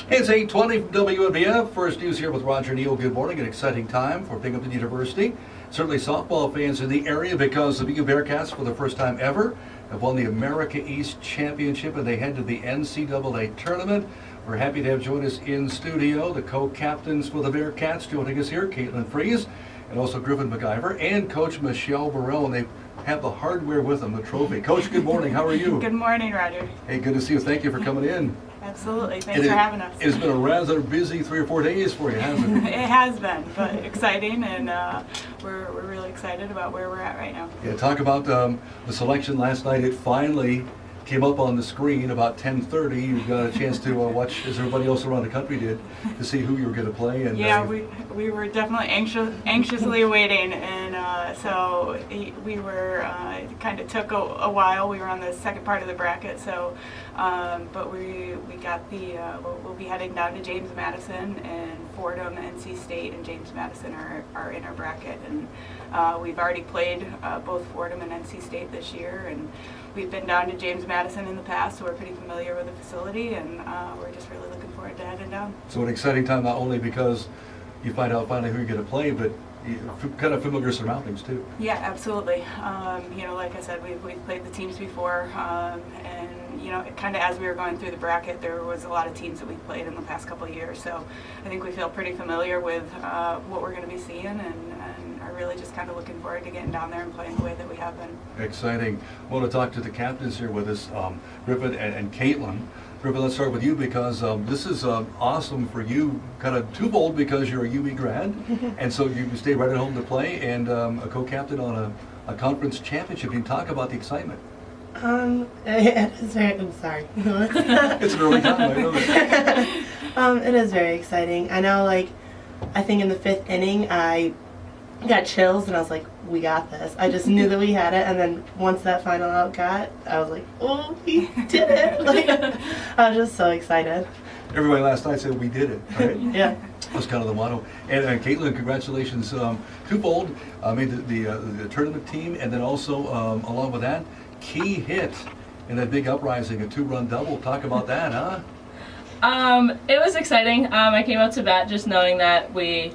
It's 8:20 from WNBF. First news here with Roger Neel. Good morning. An exciting time for Binghamton University. Certainly softball fans in the area because the Bearcats, for the first time ever, have won the America East Championship and they head to the NCAA tournament. We're happy to have join us in studio the co-captains for the Bearcats joining us here, Caitlyn Friis and also Griffin, McIver, and Coach Michelle Burrell, and they have the hardware with them, the trophy. Coach, good morning. How are you? Good morning, Roger. Hey, good to see you. Thank you for coming in. Absolutely. Thanks for having us. It's been a rather busy 3 or 4 days for you, hasn't it? It has been, but exciting, and we're really excited about where we're at right now. Yeah, talk about the selection last night. It finally came up on the screen about 10:30. You got a chance to watch, as everybody else around the country did, to see who you were going to play. And yeah, we were definitely anxiously waiting, and so we were kind of took a while. We were on the second part of the bracket, so but we got the we'll be heading down to James Madison, and Fordham, NC State, and James Madison are in our bracket, and we've already played both Fordham and NC State this year, and we've been down to James Madison in the past, so we're pretty familiar with the facility, and we're just really looking forward to heading down. So an exciting time, not only because you find out finally who you're going to play, but kind of familiar surroundings too. Yeah, absolutely. You know, like I said, we've played the teams before, and you know, kind of as we were going through the bracket, there was a lot of teams that we played in the past couple of years. So I think we feel pretty familiar with what we're going to be seeing, and are really just kind of looking forward to getting down there and playing the way that we have been. Exciting. I want to talk to the captains here with us, Griffin and Caitlyn. Griffin, let's start with you because this is awesome for you, kind of twofold because you're a UB grad, and so you stay right at home to play, and a co-captain on a conference championship. Can you talk about the excitement? It is very, I'm sorry. It's an early time, I know that. It is very exciting. I know, like, I think in the 5th inning, I got chills and I was like, we got this. I just knew that we had it, and then once that final out got, I was like, oh, we did it. Like, I was just so excited. Everybody last night said we did it, right? Yeah. That's kind of the motto. And Caitlyn, congratulations, twofold. Made the tournament team, and then also, along with that, key hit in that big uprising, a 2-run double. Talk about that, huh? It was exciting. I came out to bat just knowing that we're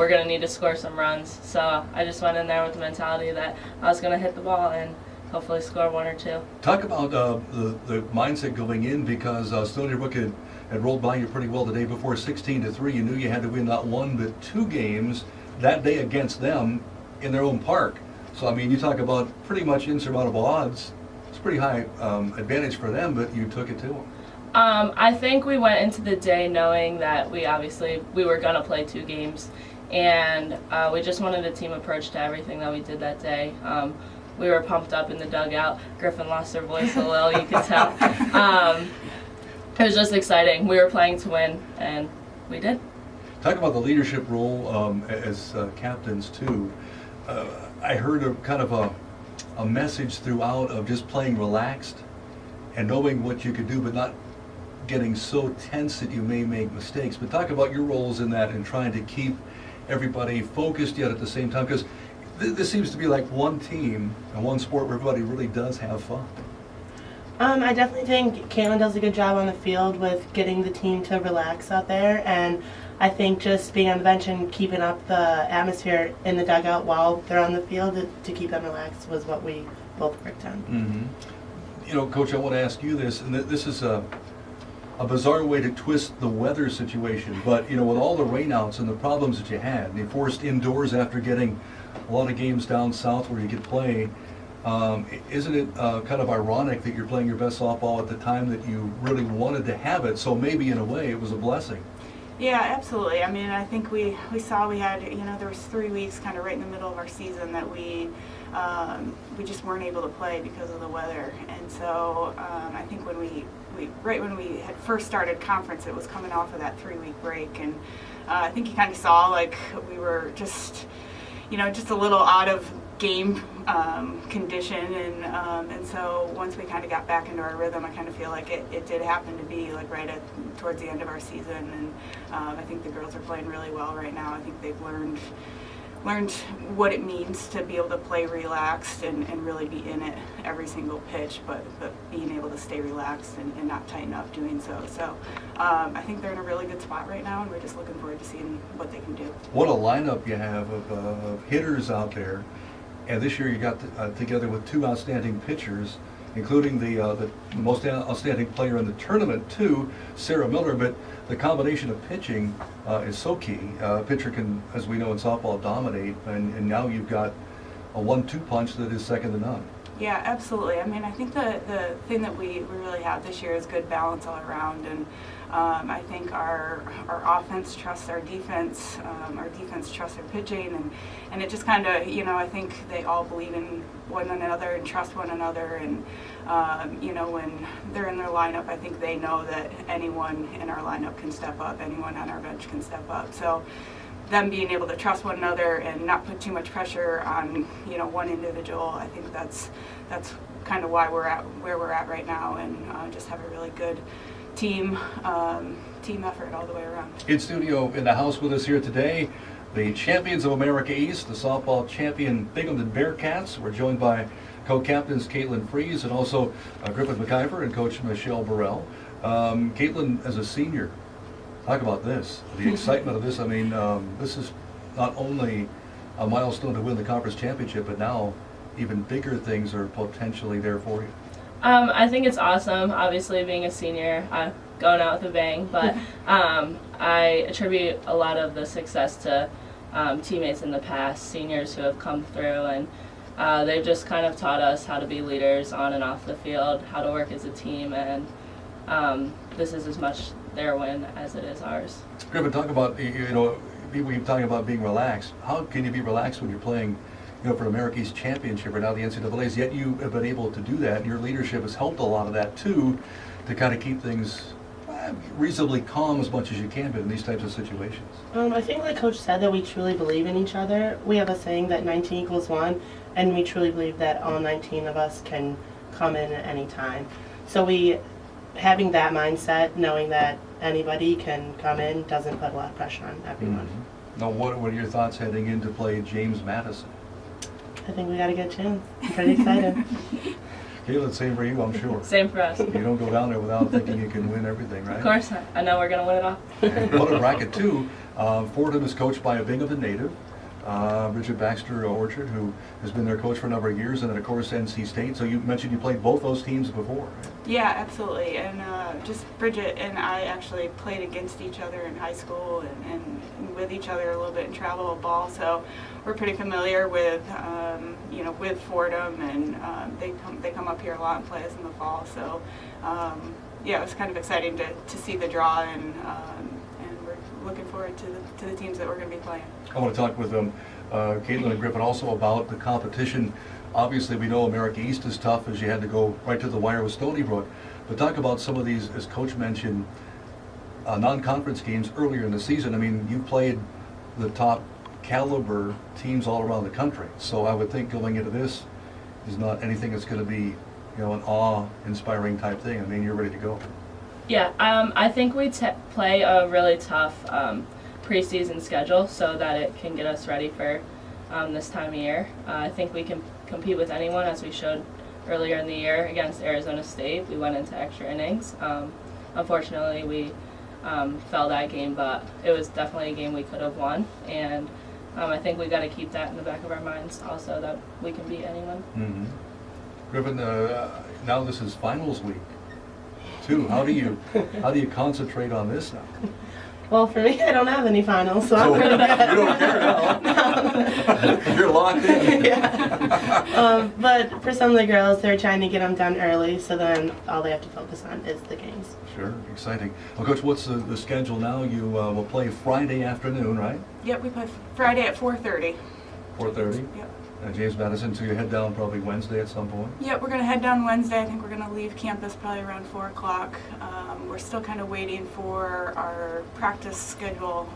going to need to score some runs. So I just went in there with the mentality that I was going to hit the ball and hopefully score 1 or 2. Talk about the mindset going in, because Stony Brook had rolled by you pretty well the day before, 16-3. You knew you had to win not 1 but 2 games that day against them in their own park. So, I mean, you talk about pretty much insurmountable odds. It's a pretty high advantage for them, but you took it to them. I think we went into the day knowing that we were going to play 2 games, and we just wanted a team approach to everything that we did that day. We were pumped up in the dugout. Griffin lost her voice a little, you could tell. It was just exciting. We were playing to win, and we did. Talk about the leadership role as captains, too. I heard a kind of a message throughout of just playing relaxed and knowing what you could do, but not getting so tense that you may make mistakes. But talk about your roles in that and trying to keep everybody focused yet at the same time, because this seems to be like one team and one sport where everybody really does have fun. I definitely think Caitlyn does a good job on the field with getting the team to relax out there, and I think just being on the bench and keeping up the atmosphere in the dugout while they're on the field to keep them relaxed was what we both worked on. Mm-hmm. You know, Coach, I want to ask you this, and this is a bizarre way to twist the weather situation, but, you know, with all the rainouts and the problems that you had, and you forced indoors after getting a lot of games down south where you could play, isn't it kind of ironic that you're playing your best softball at the time that you really wanted to have it? So maybe in a way it was a blessing. Yeah, absolutely. I mean, I think we saw we had, you know, there was 3 weeks kind of right in the middle of our season that we just weren't able to play because of the weather. And so I think when right when we had first started conference, it was coming off of that 3-week break. And I think you kind of saw like we were just, you know, just a little out of game condition, and so once we kind of got back into our rhythm, I kind of feel like it did happen to be like towards the end of our season, and I think the girls are playing really well right now. I think they've learned learned what it means to be able to play relaxed and really be in it every single pitch, but being able to stay relaxed and not tighten up doing so. So I think they're in a really good spot right now, and we're just looking forward to seeing what they can do. What a lineup you have of hitters out there. And this year you got together with two outstanding pitchers, including the most outstanding player in the tournament too, Sarah Miller. But the combination of pitching is so key. A pitcher can, as we know in softball, dominate, and now you've got a 1-2 punch that is second to none. Yeah, absolutely. I mean, I think the thing that we really have this year is good balance all around, and I think our offense trusts our defense trusts our pitching, and it just kind of, you know, I think they all believe in one another and trust one another, and you know, when they're in their lineup, I think they know that anyone in our lineup can step up, anyone on our bench can step up. So them being able to trust one another and not put too much pressure on, you know, one individual, I think that's kind of why we're at where we're at right now, and just have a really good team effort all the way around. In studio in the house with us here today, the champions of America East, the softball champion Binghamton Bearcats. We're joined by co-captains Caitlyn Friis and also Griffin McIver and coach Michelle Burrell. Caitlyn, as a senior, talk about this, the excitement of this. I mean, this is not only a milestone to win the conference championship, but now even bigger things are potentially there for you. I think it's awesome, obviously being a senior, going out with a bang, but I attribute a lot of the success to teammates in the past, seniors who have come through, and they've just kind of taught us how to be leaders on and off the field, how to work as a team, and this is as much their win as it is ours. Griffin, talk about, you know, people keep talking about being relaxed. How can you be relaxed when you're playing, you know, for America's championship or now the NCAA's, yet you have been able to do that, and your leadership has helped a lot of that too, to kind of keep things reasonably calm as much as you can in these types of situations? I think like Coach said, that we truly believe in each other. We have a saying that 19 equals 1, and we truly believe that all 19 of us can come in at any time. So having that mindset, knowing that anybody can come in, doesn't put a lot of pressure on everyone. Now, what are your thoughts heading in to play James Madison? I think we got a good chance. I'm pretty excited. Caitlyn, same for you, I'm sure. Same for us. You don't go down there without thinking you can win everything, right? Of course, I know we're going to win it all. And what a bracket, too. Fordham is coached by a Binghamton native, Richard Baxter Orchard, who has been their coach for a number of years, and then, of course, NC State. So you mentioned you played both those teams before, right? Yeah, absolutely. And just Bridget and I actually played against each other in high school and with each other a little bit in travel ball. So we're pretty familiar with, you know, with Fordham, and they come up here a lot and play us in the fall. So yeah, it was kind of exciting to see the draw, and we're looking forward to the teams that we're going to be playing. I want to talk with Caitlyn and Griffin also about the competition. Obviously, we know America East is tough, as you had to go right to the wire with Stony Brook. But talk about some of these, as Coach mentioned, non-conference games earlier in the season. I mean, you played the top caliber teams all around the country. So I would think going into this is not anything that's going to be, you know, an awe-inspiring type thing. I mean, you're ready to go. Yeah, I think we play a really tough preseason schedule so that it can get us ready for this time of year. I think we can compete with anyone, as we showed earlier in the year against Arizona State. We went into extra innings. Unfortunately, we fell that game, but it was definitely a game we could have won. And I think we got to keep that in the back of our minds also, that we can beat anyone. Mm-hmm. Griffin, now this is finals week, too. How do you concentrate on this now? Well, for me, I don't have any finals, so I'm pretty good. You don't care now. You're locked in. Yeah. But for some of the girls, they're trying to get them done early, so then all they have to focus on is the games. Sure, exciting. Well, Coach, what's the schedule now? You will play Friday afternoon, right? Yep, we play Friday at 4:30. 4:30? Yep. James Madison, so you head down probably Wednesday at some point? Yep, we're going to head down Wednesday. I think we're going to leave campus probably around 4 o'clock. We're still kind of waiting for our practice schedule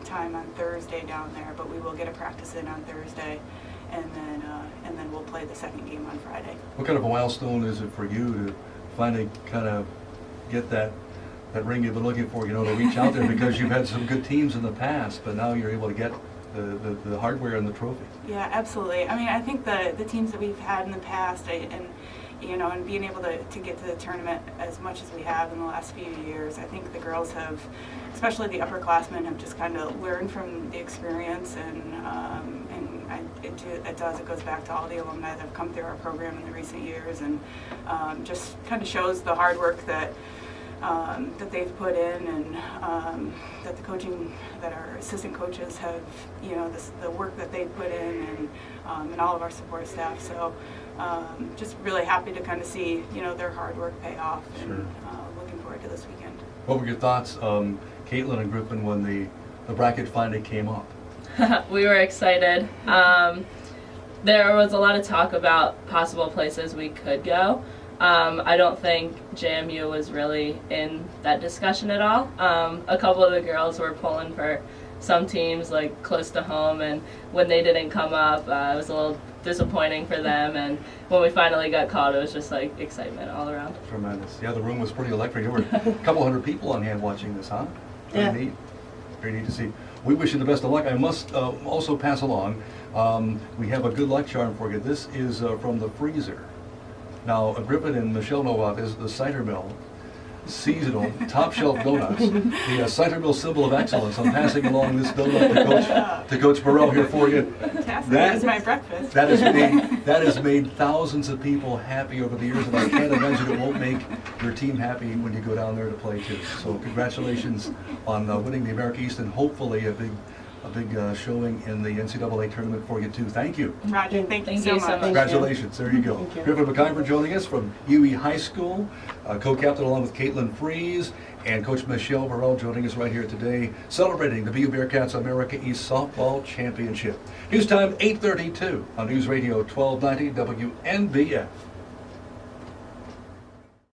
time on Thursday down there, but we will get a practice in on Thursday, and then we'll play the second game on Friday. What kind of a milestone is it for you to finally kind of get that ring you've been looking for, you know, to reach out there, because you've had some good teams in the past, but now you're able to get the hardware and the trophy. Yeah, absolutely. I mean, I think the teams that we've had in the past, and being able to get to the tournament as much as we have in the last few years, I think the girls have, especially the upperclassmen, have just kind of learned from the experience, it goes back to all the alumni that have come through our program in the recent years, and just kind of shows the hard work that they've put in, and that our assistant coaches have, the work that they've put in, and all of our support staff. So just really happy to kind of see, their hard work pay off, and looking forward to this weekend. What were your thoughts, Caitlyn and Griffin, when the bracket finally came up? We were excited. There was a lot of talk about possible places we could go. I don't think JMU was really in that discussion at all. A couple of the girls were pulling for some teams like close to home, and when they didn't come up, it was a little disappointing for them, and when we finally got called, it was just like excitement all around. Tremendous. Yeah, the room was pretty electric. There were a couple hundred people on hand watching this, huh? Yeah. Very neat. Very neat to see. We wish you the best of luck. I must also pass along, we have a good luck charm for you. This is from the freezer. Now, Griffin and Michelle know about this, the cider mill, seasonal, top shelf donuts, the cider mill symbol of excellence. I'm passing along this donut to Coach Burrell here for you. Fantastic. That's my breakfast. That has made thousands of people happy over the years, and I can't imagine it won't make your team happy when you go down there to play too. So congratulations on winning the America East, and hopefully a big showing in the NCAA tournament for you too. Thank you. Roger, thank you Thank so you so much. much. Congratulations. There you go. Thank you. Griffin McIver joining us from UE High School, co-captain along with Caitlyn Friis, and Coach Michelle Burrell joining us right here today, celebrating the BU Bearcats America East Softball Championship. News time 8:32 on News Radio 1290 WNBF.